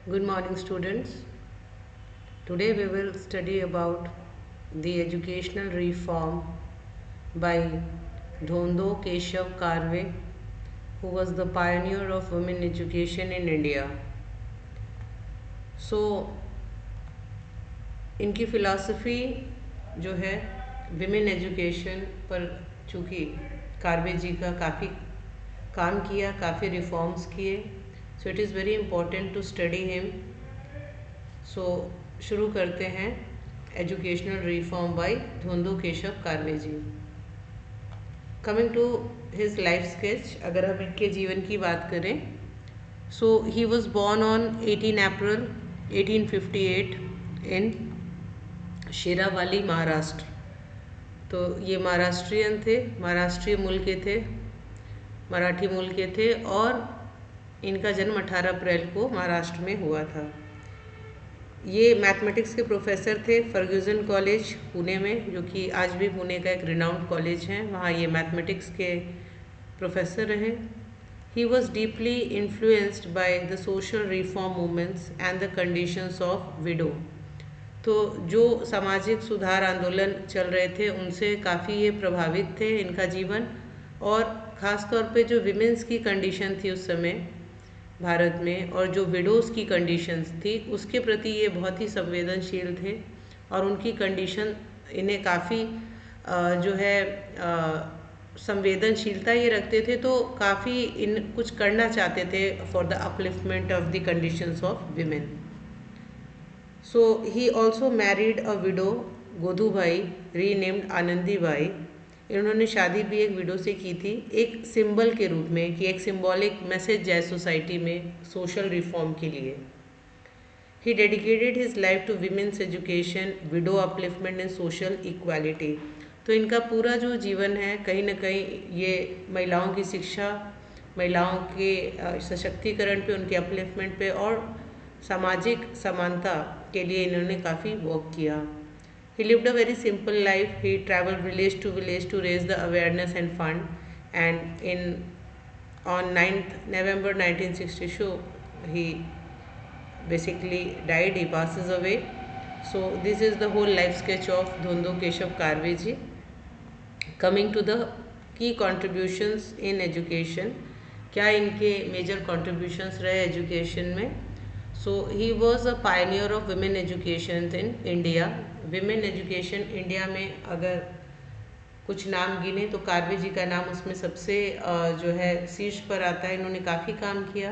Good morning, students. Today we will study about the educational reform by Dhondo Keshav Karve, who was the pioneer of women education in India. So, इनकी philosophy जो है women education पर, चूँकि कार्वे जी का काफ़ी काम किया, काफ़ी रिफॉर्म्स किए, so it is very important to study him. So शुरू करते हैं educational reform by Dhondo Keshav Karve ji. Coming to his life sketch, अगर हम इनके जीवन की बात करें, so he was born on 18 April 1858 in Sheravali, Maharashtra. तो ये महाराष्ट्रियन थे, महाराष्ट्रीय मूल के थे, मराठी मूल के थे, और इनका जन्म 18 अप्रैल को महाराष्ट्र में हुआ था. ये मैथमेटिक्स के प्रोफेसर थे फर्ग्यूसन कॉलेज पुणे में, जो कि आज भी पुणे का एक रिनाउंड कॉलेज है. वहाँ ये मैथमेटिक्स के प्रोफेसर रहे. He was deeply influenced by the social reform movements and the conditions of window. तो जो सामाजिक सुधार आंदोलन चल रहे थे उनसे काफ़ी ये प्रभावित थे इनका जीवन, और ख़ास तौर पे जो विमेंस की कंडीशन थी उस समय भारत में, और जो विडोज़ की कंडीशंस थी उसके प्रति ये बहुत ही संवेदनशील थे, और उनकी कंडीशन इन्हें काफ़ी जो है संवेदनशीलता ये रखते थे, तो काफ़ी इन कुछ करना चाहते थे for the upliftment of the conditions of women. So he also married a widow, Godhubai, renamed Anandibai. इन्होंने शादी भी एक विडो से की थी, एक सिंबल के रूप में, कि एक सिंबॉलिक मैसेज जाए सोसाइटी में सोशल रिफॉर्म के लिए. He dedicated his life to women's education, widow upliftment and social equality. तो इनका पूरा जो जीवन है कहीं ना कहीं ये महिलाओं की शिक्षा, महिलाओं के सशक्तिकरण पे, उनके अपलिफ्टमेंट पे और सामाजिक समानता के लिए इन्होंने काफ़ी वर्क किया. He lived a very simple life. He travel village to raise the awareness and fund, and in on 9th November 1962 he basically died, he passes away. So this is the whole life sketch of Dhondo Keshav Karve ji. Coming to the key contributions in education, क्या इनके major contributions रहे education में. So he was a pioneer of women education in India. Women education India में अगर कुछ नाम गिने तो कार्वे जी का नाम उसमें सबसे जो है शीर्ष पर आता है. इन्होंने काफ़ी काम किया.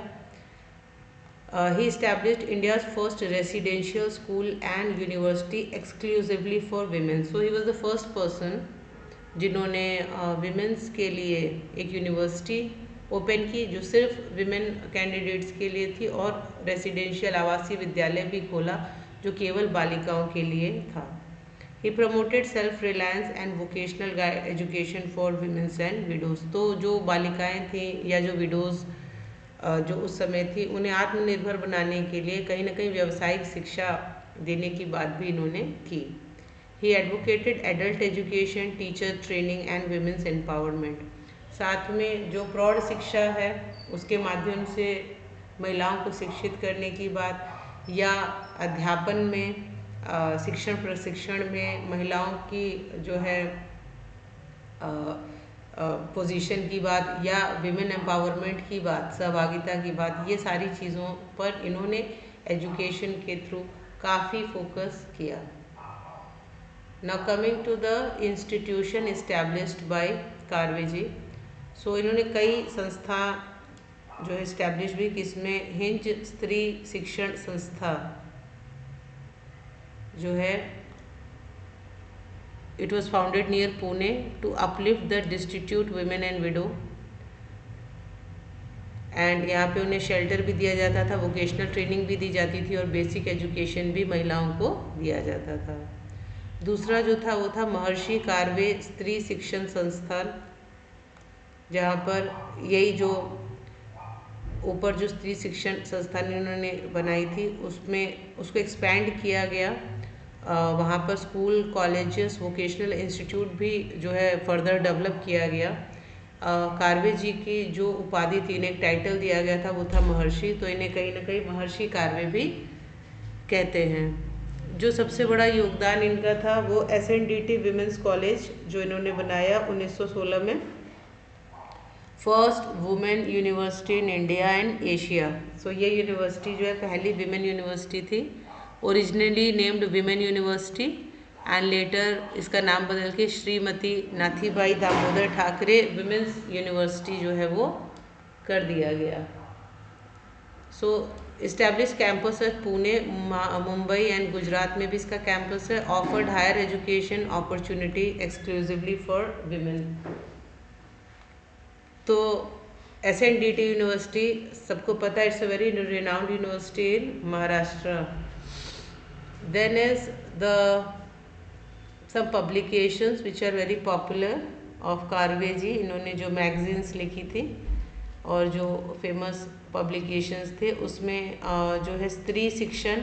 He established India's first residential school and university exclusively for women. So he was the first person जिन्होंने विमेंस के लिए एक यूनिवर्सिटी ओपन की जो सिर्फ विमेन कैंडिडेट्स के लिए थी, और रेसिडेंशियल आवासीय विद्यालय भी खोला जो केवल बालिकाओं के लिए था. He promoted self reliance and vocational education for women's and widows. तो जो बालिकाएं थीं या जो विडोज़ जो उस समय थी, उन्हें आत्मनिर्भर बनाने के लिए कहीं ना कहीं व्यावसायिक शिक्षा देने की बात भी इन्होंने की. ही advocated adult education, teacher training and women's empowerment. साथ में जो प्रौढ़ शिक्षा है उसके माध्यम से महिलाओं को शिक्षित करने की बात, या अध्यापन में शिक्षण प्रशिक्षण में महिलाओं की जो है पोजीशन की बात, या विमेन एम्पावरमेंट की बात, सहभागिता की बात, ये सारी चीज़ों पर इन्होंने एजुकेशन के थ्रू काफ़ी फोकस किया. Now coming to the institution established by Karve ji. सो इन्होंने कई संस्था जो है इस्टेब्लिश भी, किसमें हिंज स्त्री शिक्षण संस्था जो है, it was founded near Pune to uplift the destitute women and widow. And यहाँ पे उन्हें शेल्टर भी दिया जाता था, वोकेशनल ट्रेनिंग भी दी जाती थी, और बेसिक एजुकेशन भी महिलाओं को दिया जाता था. दूसरा जो था वो था महर्षि कार्वे स्त्री शिक्षण संस्थान, जहाँ पर यही जो ऊपर जो स्त्री शिक्षण संस्थान इन्होंने बनाई थी उसमें उसको एक्सपैंड किया गया. वहाँ पर स्कूल, कॉलेजेस, वोकेशनल इंस्टीट्यूट भी जो है फर्दर डेवलप किया गया. कार्वे जी की जो उपाधि थी, इन्हें एक टाइटल दिया गया था, वो था महर्षि। तो इन्हें कहीं ना कहीं महर्षि कार्वे भी कहते हैं। जो सबसे बड़ा योगदान इनका था वो SNDT विमेंस कॉलेज जो इन्होंने बनाया 1916 में, first women university in India and Asia. सो ये यूनिवर्सिटी जो है पहली विमेन यूनिवर्सिटी थी, originally named women university and later इसका नाम बदल के श्रीमती नाथीबाई दामोदर ठाकरे विमेंस यूनिवर्सिटी जो है वो कर दिया गया। सो इस्टेब्लिश कैंपस है पुणे, मुंबई एंड गुजरात में भी इसका कैंपस है। Offered higher education opportunity exclusively for women. तो SNDT यूनिवर्सिटी सबको पता है, it's a very renowned university in Maharashtra. Then is the some publications which are very popular of Karve ji. इन्होंने जो मैगजीन्स लिखी थी और जो फेमस पब्लिकेशंस थे उसमें जो है स्त्री शिक्षण,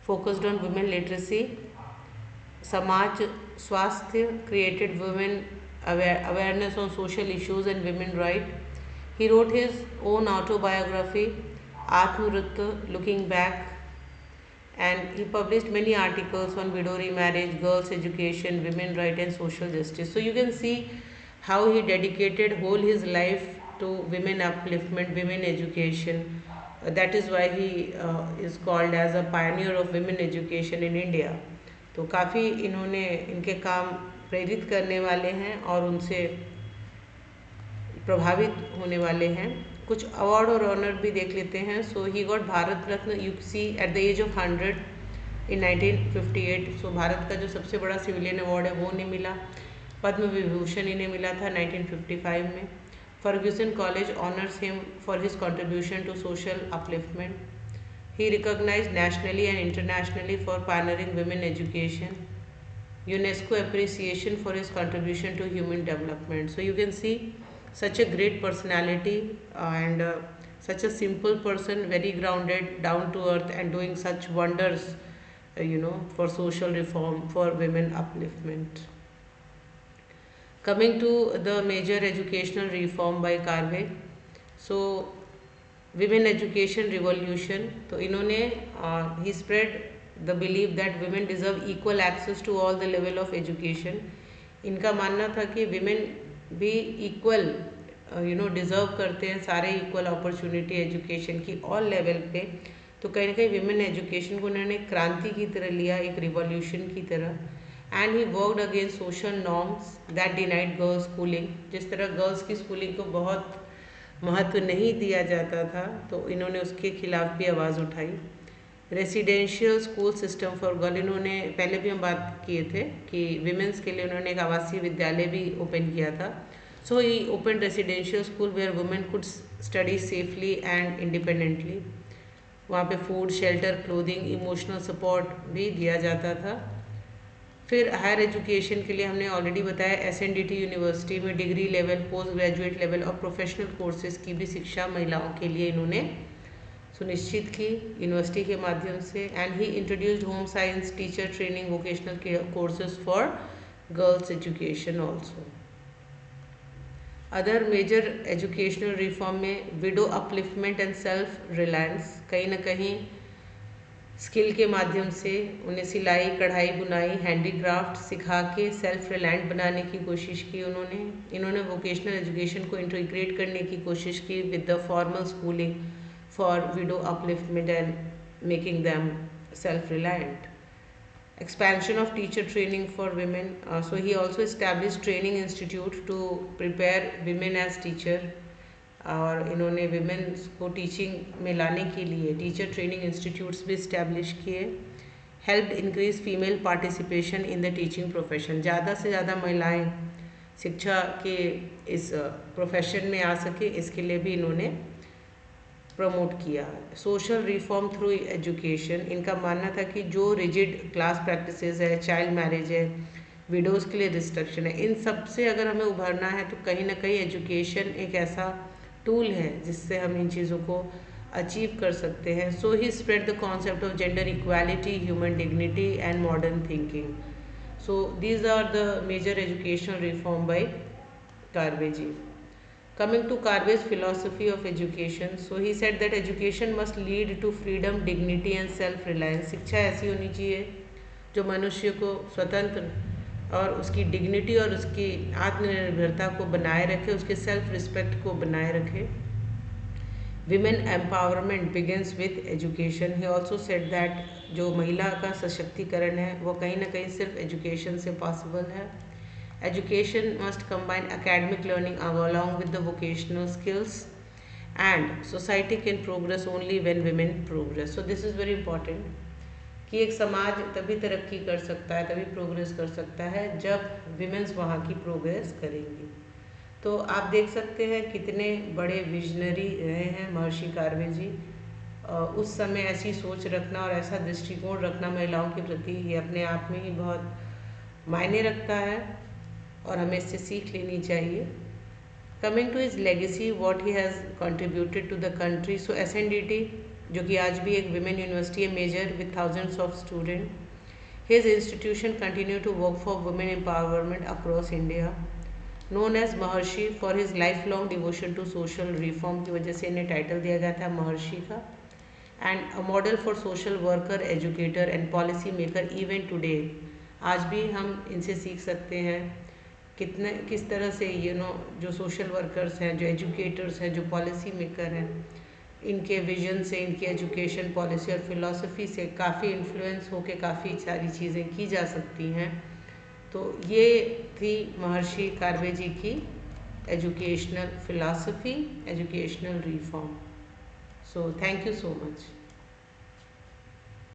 फोकस्ड ऑन वुमेन लिटरेसी, समाज स्वास्थ्य, created women awareness on social issues and women right. He wrote his own autobiography, Atmavritta, Looking Back, and he published many articles on widow remarriage, girls' education, women right and social justice. So you can see how he dedicated whole his life to women upliftment, women education. That is why he is called as a pioneer of women education in India. तो काफ़ी इन्होंने इनके काम प्रेरित करने वाले हैं और उनसे प्रभावित होने वाले हैं। कुछ अवार्ड और ऑनर भी देख लेते हैं। So he got Bharat Ratna UC at the age of 100 in 1958। सो भारत का जो सबसे बड़ा सिविलियन अवार्ड है वो उन्हें मिला। पद्म विभूषण इन्हें मिला था 1955 में। Fergusson college honours him for his contribution to social upliftment. He recognised nationally and internationally for pioneering women education. UNESCO appreciation for his contribution to human development. So you can see such a great personality and such a simple person, very grounded, down to earth, and doing such wonders, for social reform, for women upliftment. Coming to the major educational reform by Karve. So women education revolution. तो इन्होंने he spread the belief that women deserve equal access to all the level of education. इनका मानना था कि women भी equal deserve करते हैं सारे इक्वल अपॉर्चुनिटी एजुकेशन की ऑल लेवल पे। तो कहीं ना कहीं विमेन एजुकेशन को उन्होंने क्रांति की तरह लिया, एक रिवॉल्यूशन की तरह। And he worked against social norms that denied girls schooling. जिस तरह गर्ल्स की स्कूलिंग को बहुत महत्व नहीं दिया जाता था तो इन्होंने उसके खिलाफ भी आवाज़ उठाई। Residential school system for girl, इन्होंने पहले भी हम बात किए थे कि विमेंस के लिए उन्होंने एक आवासीय विद्यालय भी ओपन किया था। So he open residential school where women could study safely and independently. वहाँ पे food, shelter, clothing, emotional support भी दिया जाता था। फिर हायर एजुकेशन के लिए हमने ऑलरेडी बताया SNDT यूनिवर्सिटी में degree level, post graduate level और प्रोफेशनल कोर्सेज की भी शिक्षा महिलाओं के लिए इन्होंने सुनिश्चित की यूनिवर्सिटी के माध्यम से। And he introduced home science, teacher training, vocational courses for girls education also. Other major educational reform में widow upliftment and self reliance. कहीं ना कहीं स्किल के माध्यम से उन्हें सिलाई, कढ़ाई, बुनाई, हैंडीक्राफ्ट सिखा के सेल्फ रिलायंट बनाने की कोशिश की इन्होंने वोकेशनल एजुकेशन को इंटीग्रेट करने की कोशिश की with the formal schooling for window upliftment and making them self reliant. Expansion of teacher training for women. So he also established training institute to prepare women as teacher. और इन्होंने women's को teaching में लाने के लिए teacher training institutes भी establish किए। Helped increase female participation in the teaching profession. ज़्यादा से ज़्यादा महिलाएं शिक्षा के इस प्रोफेशन में आ सके, इसके लिए भी इन्होंने प्रमोट किया। सोशल रिफॉर्म थ्रू एजुकेशन, इनका मानना था कि जो रिजिड क्लास प्रैक्टिसेस है, चाइल्ड मैरिज है, विडोज़ के लिए रिस्ट्रिक्शन है, इन सब से अगर हमें उभरना है तो कहीं ना कहीं एजुकेशन एक ऐसा टूल है जिससे हम इन चीज़ों को अचीव कर सकते हैं। So he spread the concept of gender equality, human dignity and modern thinking. So these are the major educational reform by Karveji. Coming to Karve's philosophy of education, so he said that education must lead to freedom, dignity and self-reliance. शिक्षा ऐसी होनी चाहिए जो मनुष्य को स्वतंत्र और उसकी डिग्निटी और उसकी आत्मनिर्भरता को बनाए रखे, उसके सेल्फ रिस्पेक्ट को बनाए रखे. Women empowerment begins with education. He also said that जो महिला का सशक्तिकरण है वो कहीं ना कहीं सिर्फ एजुकेशन से पॉसिबल है. Education must combine academic learning along with the vocational skills, and society can progress only when women progress. So this is very important कि एक समाज तभी तरक्की कर सकता है, तभी प्रोग्रेस कर सकता है जब विमेंस वहाँ की प्रोग्रेस करेंगी. तो आप देख सकते हैं कितने बड़े विजनरी रहे हैं महर्षि कार्वे जी. उस समय ऐसी सोच रखना और ऐसा दृष्टिकोण रखना महिलाओं के प्रति, ये अपने आप में ही बहुत मायने रखता है और हमें इससे सीख लेनी चाहिए. Coming to his legacy, what he has contributed to the country. So SNDT जो कि आज भी एक विमेन यूनिवर्सिटी है major with thousands of student. His institution continue to work for women empowerment across India. Known as Maharshi for his life long devotion to social reform की वजह से इन्हें टाइटल दिया गया था महर्षि का. And a model for social worker, educator and policy maker even today. आज भी हम इनसे सीख सकते हैं किस तरह से जो सोशल वर्कर्स हैं, जो एजुकेटर्स हैं, जो पॉलिसी मेकर हैं, इनके विजन से, इनकी एजुकेशन पॉलिसी और फिलॉसफी से काफ़ी इन्फ्लुएंस होकर काफ़ी सारी चीज़ें की जा सकती हैं. तो ये थी महर्षि कार्वे जी की educational philosophy, educational reform. So thank you so much.